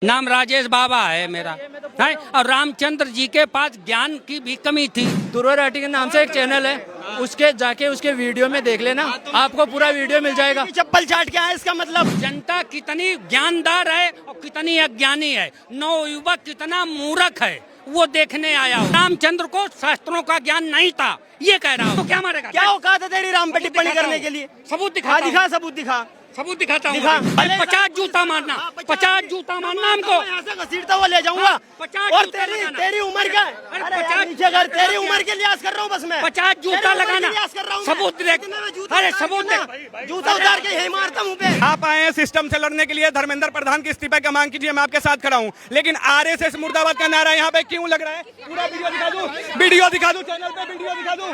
नाम राजेश बाबा है मेरा है। और रामचंद्र जी के पास ज्ञान की भी कमी थी। दुर्गावती के नाम से एक चैनल है, उसके जाके उसके वीडियो में देख लेना, आपको पूरा वीडियो मिल जाएगा। चप्पल चाट क्या है इसका मतलब? जनता कितनी ज्ञानदार है और कितनी अज्ञानी है, नवयुवक कितना मूर्ख है, वो देखने आया हूँ। रामचंद्र को शास्त्रों का ज्ञान नहीं था, ये कह रहा हूँ। तो क्या मारेगा? क्या औकात है तेरी राम पे टिप्पणी करने के लिए? सबूत दिखा, दिखा सबूत दिखा। सबूत दिखाता हूँ। दिखा। 50 जूता मारना, 50 जूता मारना हमको। यहाँ से घसीटता हुआ ले जाऊंगा। 50 और जूता लगाना। तेरी उम्र क्या है? अरे अरे 50 नीचे कर, तेरी उम्र के लिहाज कर रहा हूँ बस मैं। 50 जूता तेरी उम्र के लगाना। लिहाज कर रहा हूँ मैं। सबूत देख। इतने में अरे उतार सबूत के ना, देख। जूता उतार के यही मारता हूँ पे। आप आए हैं सिस्टम से लड़ने के लिए, धर्मेंद्र प्रधान की इस्तीफे का मांग कीजिए, मैं आपके साथ खड़ा हूँ। लेकिन आरएसएस मुर्दाबाद का नारा यहाँ पे क्यों लग रहा है? पूरा वीडियो दिखा दूं, वीडियो दिखा दूं, चैनल पे वीडियो दिखा दूं,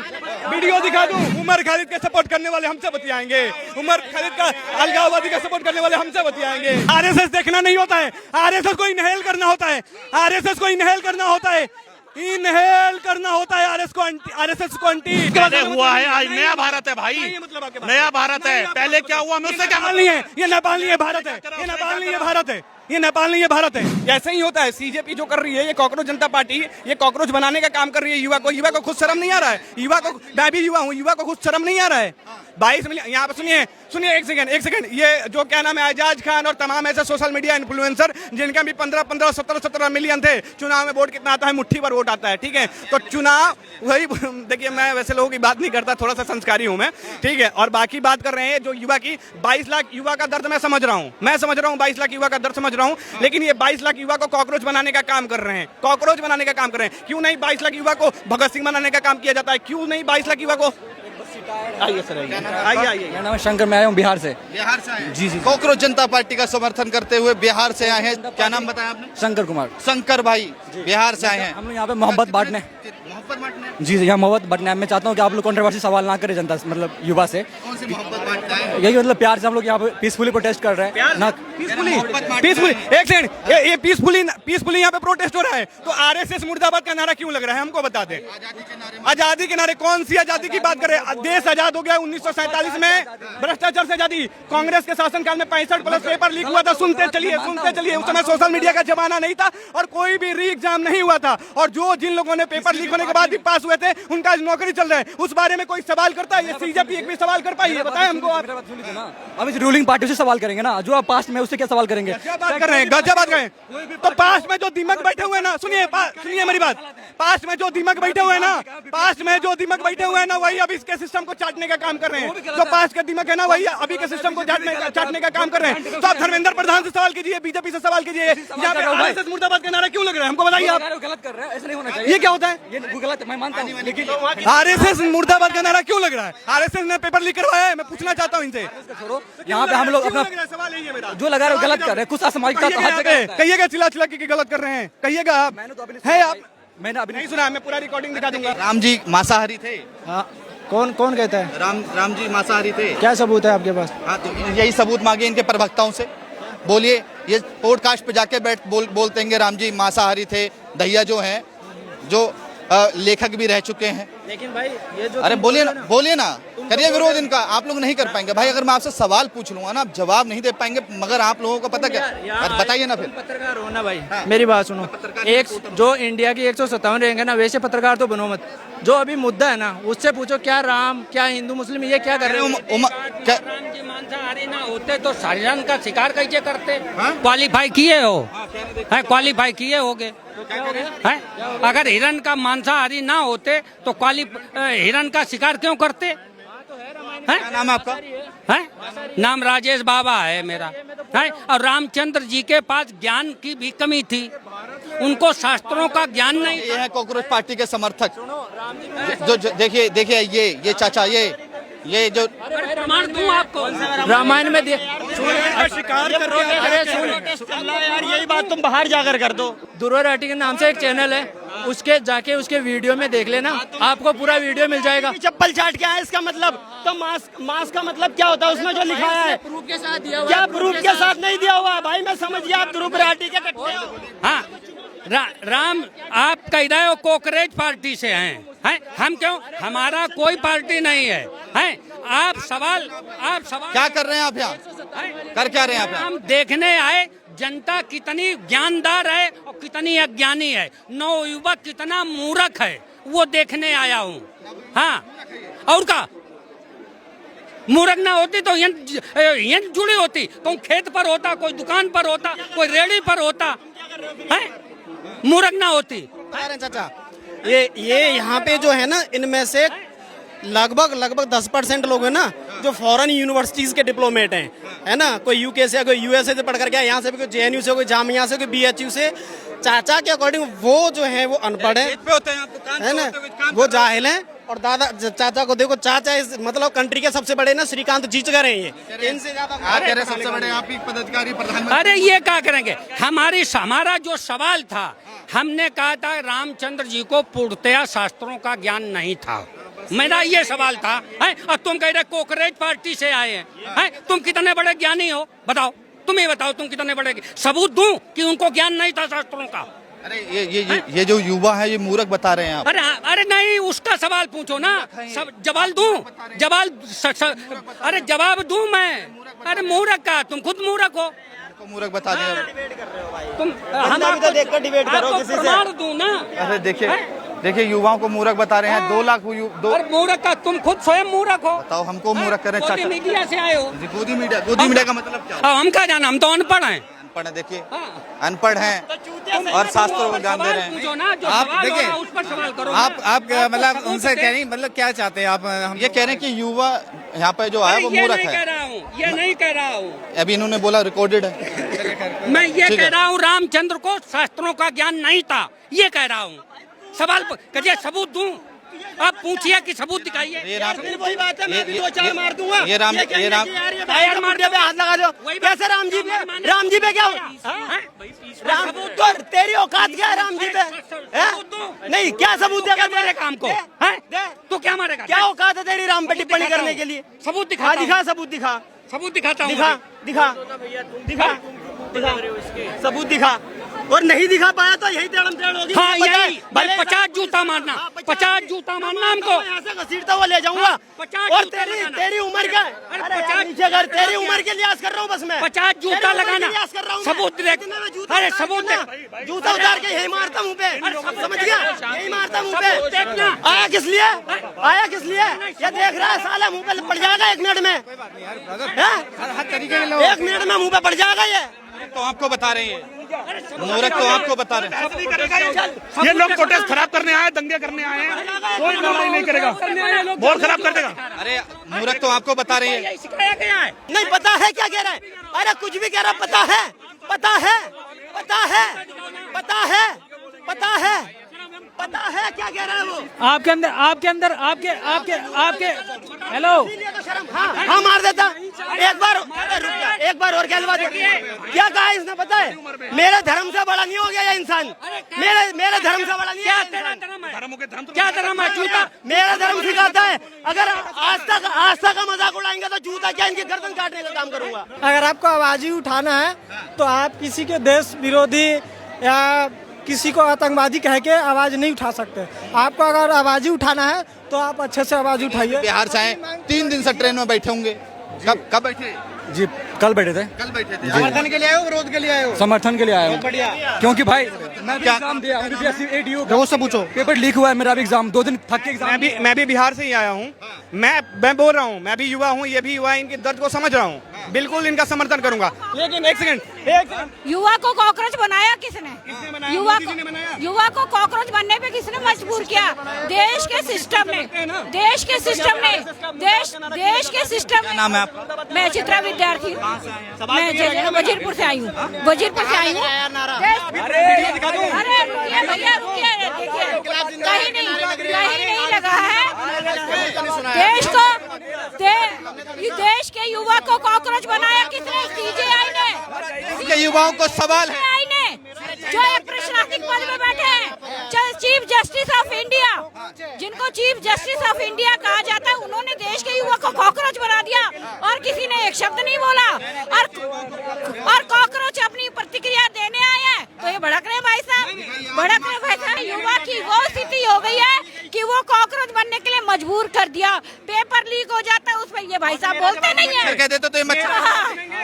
वीडियो दिखा दूं। उमर खालिद के सपोर्ट करने वाले हमसे बतियाएंगे, उमर खालिद का अलगाववादी का सपोर्ट करने वाले हमसे बतियाएंगे। आरएसएस देखना नहीं होता है, आरएसएस को इनहेल करना होता है, आरएसएस को इनहेल करना होता है, इनहेल करना होता है आरएसएस को अंटी। पहले हुआ है, आज नया भारत है भाई, नया भारत है। पहले क्या हुआ मैं उससे क्या नेपाल नहीं है, ये नेपाल नहीं है, भारत है। ये नेपाल नहीं है, भारत है। ये नेपाल नहीं है, भारत है। ऐसे ही होता है। सीजेपी जो कर रही है, ये कॉकरोच जनता पार्टी, ये कॉकरोच बनाने का काम कर रही है युवा को खुद शर्म नहीं आ रहा है। युवा को, मैं भी युवा हूँ, युवा को खुद शर्म नहीं आ रहा है। 22 मिलियन, यहाँ पे सुनिए एक सेकंड, ये जो क्या नाम है, एजाज खान और तमाम ऐसे सोशल मीडिया इन्फ्लुएंसर जिनका भी 15 17 मिलियन थे, चुनाव में वोट कितना आता है? मुट्ठी भर वोट आता है, ठीक है। तो चुनाव वही, देखिए मैं वैसे लोगों की बात नहीं करता, थोड़ा सा संस्कारी हूँ मैं, ठीक है। और बाकी बात कर रहे हैं जो युवा की, 22 लाख युवा का दर्द मैं समझ रहा हूँ, 22 लाख युवा का दर्द समझ रहा हूँ। लेकिन ये 22 लाख युवा को कॉकरोच बनाने का काम कर रहे हैं, कॉकरोच बनाने का काम कर रहे हैं। क्यों नहीं 22 लाख युवा को भगत सिंह बनाने का काम किया जाता है? क्यों नहीं 22 लाख युवा को? आइए सर, आइए। मेरा नाम शंकर, मैं आया हूँ बिहार से। बिहार से आए? जी। कॉकरोच जनता पार्टी का समर्थन करते हुए बिहार से आए हैं। क्या नाम बताया आपने? शंकर कुमार। शंकर भाई बिहार से आए हैं। हम लोग यहाँ पे मोहब्बत बांटने, मोहब्बत बांटने। जी यहाँ मोहब्बत बांटने। मैं चाहता हूँ कि आप लोग कंट्रोवर्सी सवाल ना करें जनता, मतलब युवा से। कौन सी मोहब्बत बांटता है? यही मतलब प्यार से हम लोग यहाँ पे पीसफुली प्रोटेस्ट कर रहे हैं ना। पीसफुली, एक सेकंड, ये पीसफुली यहाँ पे प्रोटेस्ट हो रहा है, तो आरएसएस मुर्दाबाद का नारा क्यों लग रहा है? हमको बता दें। आजादी के नारे, कौन सी आजादी की बात करें? देश आजाद हो गया 1947 में, भ्रष्टाचार से आजादी। कांग्रेस के शासनकाल में 65+ पेपर लीक हुआ था। सुनते चलिए, उस समय सोशल मीडिया का जमाना नहीं था और कोई भी री एग्जाम नहीं हुआ था। और जिन लोगों ने पेपर लीक होने के बाद भी पास हुए थे, उनका आज नौकरी चल रहा है। उस बारे में कोई सवाल करता है? ये सीजेपी एक भी सवाल कर पाई है? बताएं हमको आप। अब इस रूलिंग पार्टी से सवाल करेंगे ना, जो आप पास्ट में उससे क्या सवाल करेंगे? क्या बात कर रहे हैं, गजब बात कर रहे हैं। तो पास्ट में जो दिमाग बैठे हुए हैं ना, सुनिए मेरी बात, पास्ट में जो दिमाग बैठे हुए हैं ना, वही अब इसके सिस्टम को चाटने का काम कर रहे हैं। जो पास्ट का दिमाग है ना, वही अभी के सिस्टम को चाटने का काम कर रहे हैं। तो आप धर्मेंद्र प्रधान से सवाल कीजिए, बीजेपी से सवाल कीजिए, यहाँ पे आरएसएस मुर्दाबाद का नारा क्यों लग रहा है? हमको बताइए आप। गलत कर रहे हैं, ऐसा नहीं होना चाहिए। ये क्या होता है? ये गलत है, मैं मानता हूँ, लेकिन आरएसएस मुर्दाबाद का नारा क्यों लग रहा है? आरएसएस ने पेपर लीक करवाया है, मैं पूछना चाहता हूँ इनसे। यहाँ पे हम लोग अपना सवाल यही है मेरा, जो लगा रहे हो गलत कर रहे हैं। कुछ असामाजिकता कहिएगा, चिल्ला के गलत कर रहे हैं, कहिएगा आप। है आप? मैंने अभी नहीं सुना, मैं पूरा रिकॉर्डिंग दिखा दूंगा। राम जी मांसाहारी थे? कौन कहता है? राम जी मांसाहारी थे? क्या सबूत है आपके पास? हाँ, तो यही सबूत मांगे इनके प्रवक्ताओं से। बोलिए, ये पॉडकास्ट पे जाके बोलते हैं राम जी मांसाहारी थे। दहिया जो हैं, जो लेखक भी रह चुके हैं। लेकिन भाई ये जो, अरे बोलिए ना, करिए विरोध इनका। आप लोग नहीं कर पाएंगे भाई। अगर मैं आपसे सवाल पूछ लूंगा ना, आप जवाब नहीं दे पाएंगे। मगर आप लोगों को पता क्या, बताइए ना फिर। पत्रकार हो ना भाई, हाँ। मेरी बात सुनो। एक जो इंडिया की 157 रैंक है ना, वैसे पत्रकार तो बनो मत। जो अभी मुद्दा है ना, उससे पूछो क्या राम, क्या हिंदू मुस्लिम, ये क्या कर रहे हैं? राम जी मांसाहारी ना होते तो हिरण का शिकार कैसे करते? क्वालिफाई किए हो? क्वालिफाई किए होगे? अगर हिरण का मांसाहारी ना होते तो हिरण का शिकार क्यों करते? क्या नाम है आपका? है नाम राजेश बाबा है मेरा है। और रामचंद्र जी के पास ज्ञान की भी कमी थी, उनको शास्त्रों का ज्ञान नहीं। ये है कॉकरोच पार्टी के समर्थक। जो देखिए ये चाचा, ये जो प्रमाण दूं आपको, रामायण में शिकार कर रहे हैं। अरे यार, यही बात तुम बाहर जाकर कर दो। दुर्गावती के नाम से एक चैनल है, उसके जाके उसके वीडियो में देख लेना, आपको पूरा वीडियो मिल जाएगा। चप्पल चाट क्या है इसका मतलब? तो मास्क का मतलब क्या होता है? उसमें जो लिखा है प्रूफ के साथ दिया हुआ, क्या प्रूफ के साथ नहीं दिया हुआ? भाई मैं समझ गया, आप दुर्गावती के कट्टे हो। हाँ, राम आप कह रहे हो कॉकरेज पार्टी से हैं? हम क्यों? हमारा कोई पार्टी नहीं है। आप सवाल क्या कर रहे हैं आप यहाँ? कर क्या रहे हैं आप यहाँ? हम देखने आए जनता कितनी ज्ञानदार है और कितनी अज्ञानी है, नवयुवक कितना मूर्ख है, वो देखने आया हूँ। हाँ, और का मूर्ख ना होती तो ये जुड़ी होती, कोई खेत पर होता, कोई दुकान पर होता, कोई रेड़ी पर होता है, मूर्ख ना होती। चाचा ये यहाँ पे जो है ना, इनमें से लगभग 10% लोग हैं ना जो फॉरेन यूनिवर्सिटीज के डिप्लोमेट हैं, है ना। कोई यूके से, कोई यूएसए से पढ़ कर गया, यहाँ से भी कोई जेएनयू से, कोई जामिया से, कोई बीएचयू से। चाचा के अकॉर्डिंग वो जो है वो अनपढ़ है ना, वो जाहिल हैं। और दादा चाचा को देखो, चाचा इस मतलब कंट्री के सबसे बड़े ना श्रीकांत जीचकर हैं, ये इनसे ज्यादा सबसे बड़े आप ही पदाधिकारी प्रधानमंत्री। अरे ये क्या करेंगे, हमारा जो सवाल था, हमने कहा था रामचंद्र जी को पूर्णतया शास्त्रों का ज्ञान नहीं था, मेरा ये सवाल था। है और तुम कह रहे कोकरेज पार्टी से आए हैं, तुम कितने बड़े ज्ञानी हो, बताओ, तुम ही बताओ, तुम कितने बड़े, सबूत दूं कि उनको ज्ञान नहीं था शास्त्रों का। अरे ये जो युवा है ये मूर्ख बता रहे हैं आप। अरे नहीं, उसका सवाल पूछो ना, सब जवाब दूं, अरे जवाब दूं मैं। अरे मूर्ख का, तुम खुद मूर्ख हो, मूर्ख बता दिया तुम। हम तो देखकर डिबेट करो किसी से। प्रमाण दूं ना। अरे देखिए युवाओं को मूर्ख बता रहे हैं। 2 लाख मूर्ख का, तुम खुद स्वयं मूर्ख हो। बताओ, हमको मूर्ख करें। गोदी मीडिया से आए हो। गोदी मीडिया का मतलब क्या? हम क्या जाना, हम तो अनपढ़ हैं। अनपढ़ है, देखिए अनपढ़ हैं और शास्त्रों को ज्ञान दे रहे हैं। आप देखिए, उस पर सवाल करो। आप मतलब उनसे कह रही, मतलब क्या चाहते हैं आप? हम ये कह रहे हैं कि युवा यहाँ पे जो आया वो मूर्ख है। ये नहीं कह रहा हूँ, अभी इन्होंने बोला रिकॉर्डेड है। मैं ये कह रहा हूँ रामचंद्र को शास्त्रों का ज्ञान नहीं था, ये कह रहा हूँ। सवाल कहिए, सबूत दूं, आप पूछिए कि सबूत दिखाइए। वही बात है, मैं भी 2-4 मार दूंगा। ये राम टायर मार दे, हाथ लगा दो। कैसे राम जी पे क्या सबूत दो, तेरी औकात क्या है राम जी पे? नहीं, क्या सबूत देगा मेरे काम को? तो क्या मारेगा? क्या औकात है तेरी राम पे टिप्पणी करने के लिए? सबूत दिखा, सबूत दिखा, सबूत दिखाता हूँ। सबूत दिखा। और नहीं दिखा पाया तो यही टेढ़म होगी। हाँ, यही 50 जूता मारना, 50 जूता मारना हमको। यहाँ से घसीटता हुआ ले जाऊंगा। और तेरी उम्र क्या है? तेरी उम्र के लिहाज कर रहा हूँ बस मैं। 50 जूता लगाना, सबूत देख। अरे सबूत देख, जूता उतार के यही मारता मुँह पे, समझ गया? यही मारता मुँह पे। आया किस लिए? ये देख रहा है साला, मुँह पे पड़ जाएगा 1 मिनट में। 1 मिनट में मुँह पे पड़ जाएगा ये। तो आपको बता रहे हैं मूर्ख, तो आपको बता रहे हैं। ये लोग प्रोटेस्ट खराब करने आए, दंगे करने आए हैं, कोई लड़ाई नहीं करेगा, बहुत खराब कर देगा। अरे मूर्ख तो आपको बता रहे हैं। नहीं पता है क्या कह रहा है? अरे कुछ भी कह रहा, पता है क्या कह रहा है वो? आपके हेलो, हाँ मार देता। एक बार और क्या कहा इसने, पता है? मेरे धर्म से बड़ा नहीं हो गया ये इंसान। मेरे धर्म से बड़ा नहीं है। क्या धर्म है? जूता मेरा धर्म सिखाता है, अगर आस्था का मजाक उड़ाएंगे तो जूता क्या इनकी गर्दन काटने का काम करूंगा। अगर आपको आवाज ही उठाना है तो आप किसी के देश विरोधी या किसी को आतंकवादी कह के आवाज नहीं उठा सकते। आपको अगर आवाज ही उठाना है तो आप अच्छे से आवाज उठाइए। बिहार से आए, 3 दिन से ट्रेन में बैठे होंगे। कब बैठे जी कल बैठे थे। समर्थन के लिए आए हो, विरोध के लिए आए हो? समर्थन के लिए आया हूँ, क्योंकि भाई मैं भी क्या एग्जाम दिया हूँ, से पूछो, पेपर लीक हुआ है मेरा भी एग्जाम, 2 दिन थक के एग्जाम। मैं भी बिहार से ही आया हूँ। मैं बोल रहा हूँ, मैं भी युवा हूँ, ये भी युवा है, इनके दर्द को समझ रहा हूँ, बिल्कुल इनका समर्थन करूंगा। लेकिन एक सेकंड, युवा को कॉकरोच बनाया किसने? युवा को कॉकरोच बनने पे किसने मजबूर किया? देश के सिस्टम ने। नाम है आपका? मैं चित्रा विद्यार्थी हूँ, मैं वजीरपुर से आई हूँ। अरे रुकिए भैया, रुकिए, देखिए कहीं नहीं लगा है। देश के युवा को कॉकरोच बनाया किसने? सीजेआई ने। युवाओं को सवाल है जो एक प्रशासनिक पद में बैठे हैं, चीफ जस्टिस ऑफ इंडिया, जिनको चीफ जस्टिस ऑफ इंडिया कहा जाता है, उन्होंने देश के युवा को कॉकरोच बना दिया और किसी ने एक शब्द नहीं बोला। और कॉकरोच अपनी प्रतिक्रिया देने आए हैं तो ये भड़क रहे भाई साहब। युवा की वो स्थिति हो गई है कि वो कॉकरोच बनने के लिए मजबूर कर दिया। पेपर लीक हो जाता है, उसमें ये भाई साहब बोलते नहीं है, कहते तो ये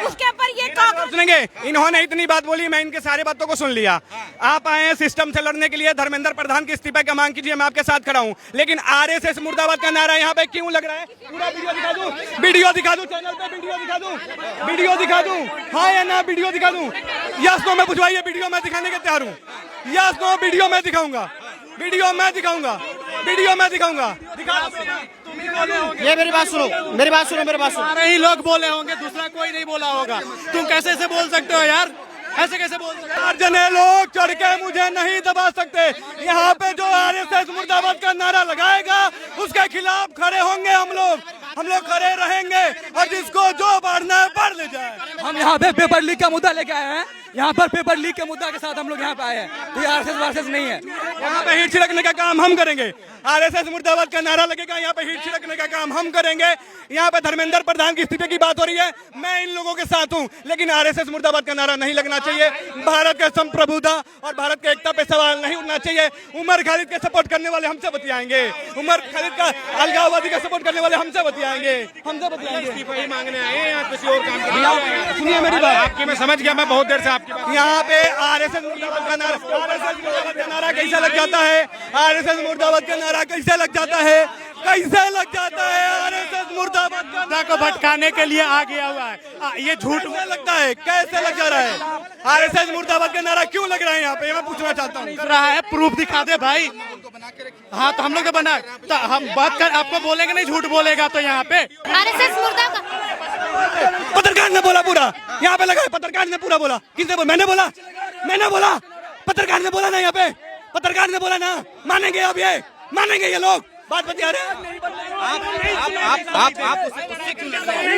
उसके ऊपर ये सुनेंगे, इन्होंने इतनी बात बोली, मैं इनके सारे बातों को सुन लिया। आप आए हैं सिस्टम से लड़ने के लिए, धर्मेंद्र प्रधान के इस्तीफे का मांग कीजिए, मैं आपके साथ खड़ा हूं। लेकिन आरएसएस मुर्दाबाद का नारा यहाँ पे क्यों लग रहा है? पूरा वीडियो दिखा दूं, वीडियो दिखा दूं, चैनल पे वीडियो दिखा दूं, वीडियो दिखा दूं, हाँ या ना वीडियो दिखा दूं? यस नो में पूछवाइए, वीडियो मैं दिखाने के तैयार हूँ। यस नो, वीडियो मैं दिखाऊंगा, वीडियो मैं दिखाऊंगा, वीडियो मैं दिखाऊंगा। ये मेरी बात सुनो, मेरी बात सुनो, मेरी बात सुनो। सारे ही लोग बोले होंगे, दूसरा कोई नहीं बोला होगा। तुम कैसे ऐसे बोल सकते हो यार? ऐसे कैसे बोल सकते हो? 4 जने लोग चढ़ के मुझे नहीं दबा सकते। यहाँ पे जो आरएसएस मुर्दाबाद का नारा लगाएगा उसके खिलाफ खड़े होंगे हम लोग खड़े रहेंगे, और जिसको जो बढ़ना है बढ़ ले जाए। हम यहाँ पे पेपर लीक का मुद्दा लेके आए हैं, यहाँ पर पेपर लीक के मुद्दा के साथ हम लोग यहाँ पे आए हैं। तो ये आरएसएस वारएसएस नहीं है, यहाँ पे हीट छिड़कने का काम हम करेंगे। आरएसएस मुर्दाबाद का नारा लगेगा, यहाँ पे हीट छिड़कने का काम हम करेंगे। यहाँ पे धर्मेंद्र प्रधान के इस्तीफे की बात हो रही है, मैं इन लोगों के साथ हूँ, लेकिन आरएसएस मुर्दाबाद का नारा नहीं लगना चाहिए। भारत के संप्रभुता और भारत के एकता पे सवाल नहीं उठना चाहिए। उमर खालिद के सपोर्ट करने वाले हमसे बतियाएंगे, उमर खालिद का अलगाववादी का सपोर्ट करने वाले हमसे बतियाएंगे, हमसे बतियाएंगे। इस्तीफा ही मांगने आए हैं या किसी और काम के लिए? सुनिए मेरी बात, आपकी मैं समझ गया, मैं बहुत देर से आपकी बात। यहाँ पे आरएसएस मुर्दाबाद का नारा कैसे लग जाता है? आरएसएस मुर्दाबाद का नारा कैसे लग जाता है? कैसे लग जाता है? आरएसएस मुर्दाबाद का को भटकाने के लिए आ गया हुआ है। ये झूठ लगता है, कैसे लग जा रहा है? आरएसएस मुर्दाबाद का नारा क्यों लग रहा है यहाँ पे? मैं पूछना चाहता हूँ। रहा है, प्रूफ दिखा दे भाई। हाँ तो हम लोग तो बना, तो हम बात कर, आपको बोलेंगे नहीं, झूठ बोलेगा तो यहाँ पे आरएसएस मुर्दाबाद। पत्रकार ने बोला पूरा, यहाँ पे लगा है, पत्रकार ने पूरा बोला। किसने बोला? मैंने बोला, पत्रकार ने बोला ना, यहाँ पे पत्रकार ने बोला ना। मानेंगे अब ये, मानेंगे ये लोग? बात बता रहे हैं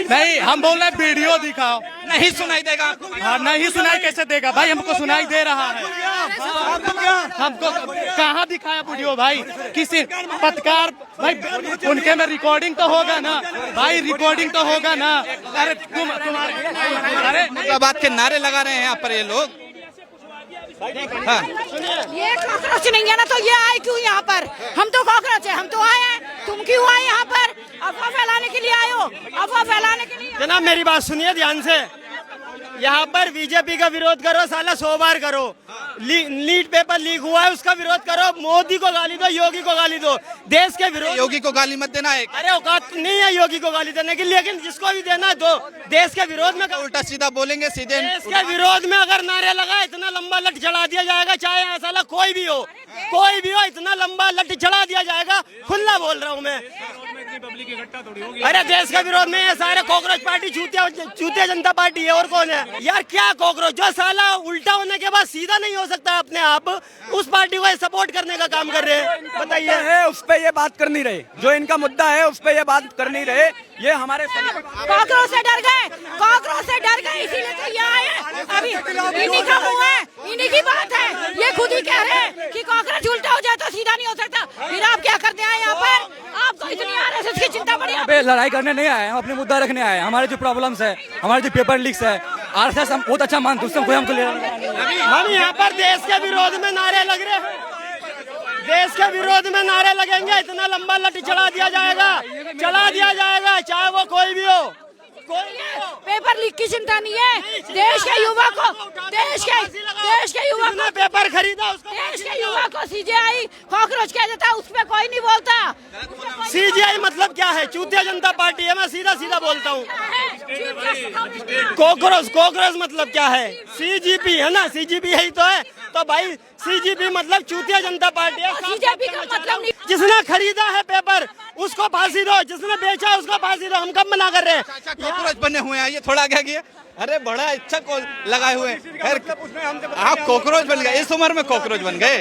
नहीं, हम बोल रहे हैं वीडियो दिखाओ। नहीं सुनाई देगा। हाँ नहीं सुनाई कैसे देगा भाई? हमको सुनाई दे रहा है। हमको कहाँ दिखाया वीडियो भाई? किसी पत्रकार भाई, उनके में रिकॉर्डिंग तो होगा ना भाई, रिकॉर्डिंग तो होगा ना। अरे तुम्हारे मुर्दाबाद के नारे लगा रहे हैं यहाँ पर ये लोग। हाँ। ये कॉकरोच नहीं है ना, तो ये आए क्यों यहाँ पर? हम तो कॉकरोच है, हम तो आए हैं, तुम क्यों आए यहाँ पर? अफवाह फैलाने के लिए आए हो? अफवाह फैलाने के लिए? जनाब मेरी बात सुनिए ध्यान से। यहाँ पर बीजेपी का विरोध करो, साला 100 बार करो। नीट पेपर लीक हुआ है उसका विरोध करो, मोदी को गाली दो, योगी को गाली दो, देश के विरोध। योगी को गाली मत देना है। अरे औकात नहीं है योगी को गाली देने की, लेकिन जिसको भी देना है दो। देश के विरोध में उल्टा सीधा बोलेंगे सीधे। देश के विरोध में अगर नारे लगाए, इतना लंबा लठ चढ़ा दिया जाएगा, चाहे साला कोई भी हो, इतना लंबा लठ चढ़ा दिया जाएगा। खुला बोल रहा हूँ मैं। अरे देश के विरोध में ये सारे कॉकरोच पार्टी, चूतिया जनता पार्टी है, और कौन है यार? क्या कॉकरोच? जो साला उल्टा होने के बाद सीधा नहीं हो सकता अपने आप, उस पार्टी को सपोर्ट करने का काम कर रहे हैं। बताइए, उस पे ये बात कर नहीं रहे, जो इनका मुद्दा है उस पे ये बात कर नहीं रहे। ये हमारे कॉकरोच से डर गए, कॉकरोच से डर गए, इसीलिए तो ये आए हैं। अभी इन्हीं का मुंह है, इन्हीं की बात है। ये खुद ही कह रहे हैं कि कॉकरोच उल्टा हो जाए तो सीधा नहीं हो सकता। फिर आप क्या करते हैं यहाँ पर? आपको इतनी आरएसएस की चिंता पड़ी? पे लड़ाई करने नहीं आए, हम अपने मुद्दा रखने आए हैं। हमारे जो प्रॉब्लम्स है, हमारे जो पेपर लीक्स है, आरएसएस हम बहुत अच्छा मानते हैं, कोई हमको ले हम यहाँ पर देश के विरोध में नारे लग रहे हैं। देश के विरोध में नारे लगेंगे, इतना लंबा लठ चढ़ा दिया जाएगा, चाहे वो कोई भी हो। पेपर लीक की चिंता नहीं है। देश के युवा को, देश के युवा को पेपर खरीदा, देश के युवा को सीजीआई कॉकरोच कह देता है, उस पर कोई नहीं बोलता। सीजीआई मतलब क्या है? चूतिया जनता पार्टी है, मैं सीधा बोलता हूँ। कॉकरोच मतलब क्या है? सीजीपी है ना, सीजीपी यही तो है। तो भाई सीजीपी मतलब चूतिया जनता पार्टी है। सीजीपी का मतलब नहीं। जिसने खरीदा है पेपर उसको फांसी दो, जिसने बेचा उसको फांसी दो। हम कब मना कर रहे हैं? कॉकरोच बने हुए हैं, ये थोड़ा क्या किया? अरे बड़ा अच्छा लगाए हुए हैं। आप कॉकरोच बन गए, इस उम्र में कॉकरोच बन गए।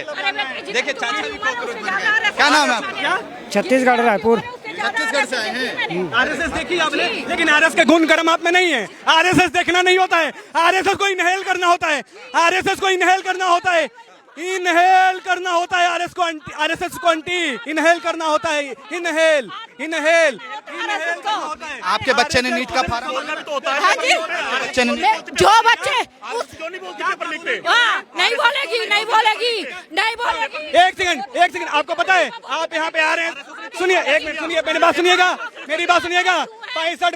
देखिए चाचा भी कॉकरोच बन गए। क्या नाम है आपका? छत्तीसगढ़, रायपुर। छत्तीसगढ़ से आए हैं। आरएसएस देखी आपने, लेकिन आरएसएस के गुण कर्म आप में नहीं है। आरएसएस देखना नहीं होता है, आरएसएस को इनहेल करना होता है। आरएसएस को इनहेल करना होता है, इनहेल करना होता है। आरएसएस को इनहेल करना होता है। इनहेल आपके बच्चे ने नीट का फॉर्म हाँ जी, बच्चे ने जो बच्चे नहीं बोलेगी। एक सेकंड, आपको पता है आप यहाँ पे आ रहे हैं? सुनिए, एक मिनट सुनिए, मेरी बात सुनिएगा। 65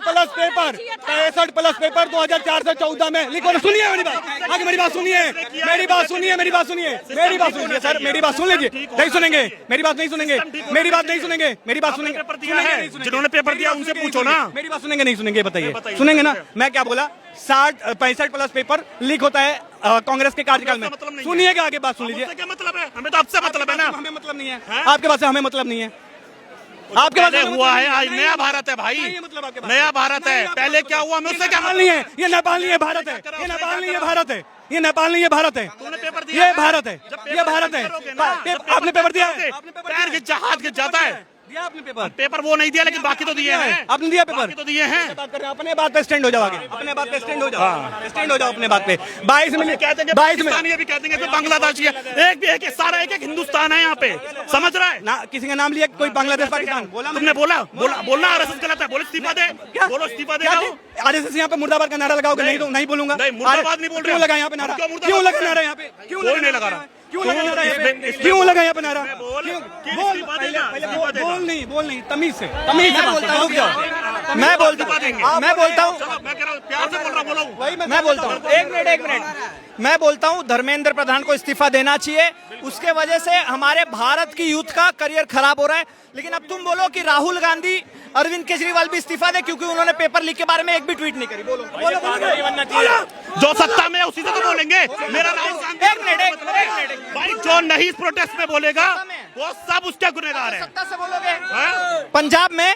प्लस पेपर 2004 से 14 में लिखो ना। सुनिए मेरी बात, आगे मेरी बात सुनिए, मेरी बात सुनिए, मेरी बात सुनिए, मेरी बात सुनिए सर, मेरी बात सुन लीजिए। नहीं सुनेंगे मेरी बात, नहीं सुनेंगे मेरी बात, नहीं सुनेंगे मेरी बात, सुनेंगे जिन्होंने पेपर दिया उनसे पूछो ना। मेरी बात सुनेंगे नहीं सुनेंगे, बताइए सुनेंगे ना। मैं क्या बोला, 65 प्लस पेपर लीक होता है कांग्रेस के कार्यकाल में। सुनिएगा आगे बात सुन लीजिए। क्या मतलब है? हमें तो आपसे मतलब है ना। हमें मतलब नहीं है, आपके पास से हमें मतलब नहीं है। आपके पास हुआ है आज नया भारत है भाई, नया भारत है। पहले क्या हुआ हमें उससे क्या नेपाल नहीं है, ये नेपाल नहीं है, भारत है। ये नेपाल नहीं है, भारत है। ये नेपाल नहीं है, भारत है। ये भारत है, ये भारत है। आपने पेपर दिया है? पैर खिंच हाथ खिंच जाता है। दिया आपने पेपर? पेपर वो नहीं दिया लेकिन बाकी तो दिए हैं। आपने दिया पेपर? तो दिए हैं। बात कर रहे हैं, अपने बात पे स्टैंड हो जाओ आगे, अपने बात पे स्टैंड हो जाओ, स्टैंड हो जाओ अपने बात पे। 22 में कहते हैं 22 में पाकिस्तानी भी कहते हैं कि बांग्लादेश है। एक भी एक सारा एक हिंदुस्तान है यहाँ पे, समझ रहा है ना। किसी का नाम लिया कोई बांग्लादेश पाकिस्तान बोला? तुमने बोलना आरएसएस गलत है, बोलो इस्तीफा दे, बोलो इस्तीफा दे। आरएसएस यहाँ पे मुर्दाबाद का नारा लगाओगे? नहीं तो नहीं बोलूंगा। मुर्दाबाद नहीं बोल रहे। क्यों लगा यहाँ पे नारा? क्यों लगा नारा यहाँ पे? क्यों नहीं लगा रहा? क्यों लगा नारा यहाँ पे? क्यों लगा यहाँ पे नारा? बोल नहीं, तमीज से बोलता हूँ। मैं बोलता हूँ, मैं बोलता हूँ, प्यार से बोल रहा, बोलो। मैं बोलता हूँ, एक मिनट मैं बोलता हूँ, धर्मेंद्र प्रधान को इस्तीफा देना चाहिए। उसके वजह से हमारे भारत की यूथ का करियर खराब हो रहा है। लेकिन अब तुम बोलो कि राहुल गांधी, अरविंद केजरीवाल भी इस्तीफा दे क्योंकि उन्होंने पेपर लीक के बारे में एक भी ट्वीट नहीं करी। बोलो जो सत्ता में है उसी से तो बोलेंगे। मेरा राहुल गांधी, एक मिनट भाई जो नहीं इस प्रोटेस्ट में बोलेगा वो सब उसके गुनहगार है। सत्ता से बोलोगे। पंजाब में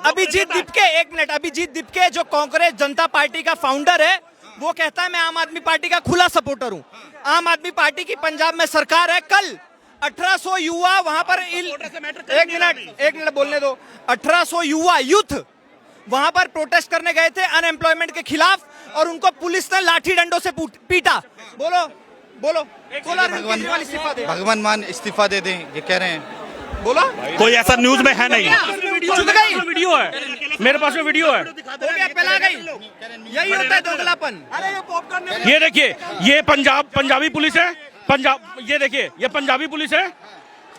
अभिजीत दीपके, एक मिनट, अभिजीत दीपके जो कांग्रेस जनता पार्टी का फाउंडर है, वो कहता है मैं आम आदमी पार्टी का खुला सपोर्टर हूँ। आम आदमी पार्टी की पंजाब में सरकार है। कल 1800 युवा वहां पर एक मिनट बोलने दो। 1800 युवा यूथ वहां पर प्रोटेस्ट करने गए थे अनएम्प्लॉयमेंट के खिलाफ, और उनको पुलिस ने लाठी डंडों से पीटा। बोलो भगवान मान इस्तीफा दे दें, ये कह रहे हैं। बोलो, कोई ऐसा न्यूज में है नहीं। वीडियो है मेरे पास में वीडियो है। पला गई। यही होता है दोगलापन। ये देखिए, ये पंजाबी पुलिस है। ये देखिए, ये पंजाबी पुलिस है,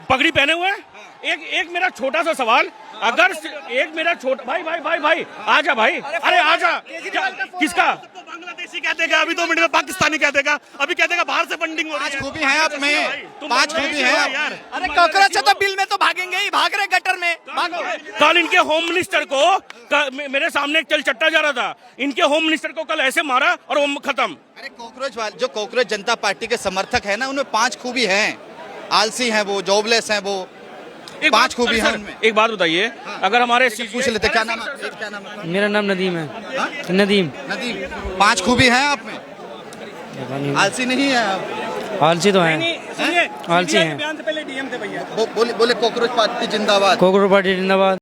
पगड़ी पहने हुए हैं। एक मेरा छोटा सा सवाल, अगर एक मेरा छोटा भाई आजा भाई, अरे आजा। किसका? बांग्लादेशी कह देगा, अभी 2 मिनट में पाकिस्तानी कह देगा, अभी कह देगा बाहर से फंडिंग हो रही है। खूबी है आप में, 5 खूबी है यार। अरे कॉकरोच से तो बिल में तो भागेंगे ही, भाग रहे गटर में। कल इनके होम मिनिस्टर को मेरे सामने एक चलचट्टा जा रहा था, इनके होम मिनिस्टर को कल ऐसे मारा और वो खत्म। अरे जो कांग्रेस जनता पार्टी के समर्थक है ना, उनमें 5 खूबी है। आलसी हैं वो, जॉबलेस हैं वो, 5 खूबी है उनमें। एक बात बताइए, अगर हमारे पूछ लेते क्या नाम है? मेरा नाम नदीम है। नदीम 5 खूबी है आप में, आलसी नहीं है आप। आलसी तो है, सुनिए, आलसी हैं। बयान से पहले डीएम थे भैया। बोले कांग्रेस पार्टी जिंदाबाद। कांग्रेस पार्टी जिंदाबाद।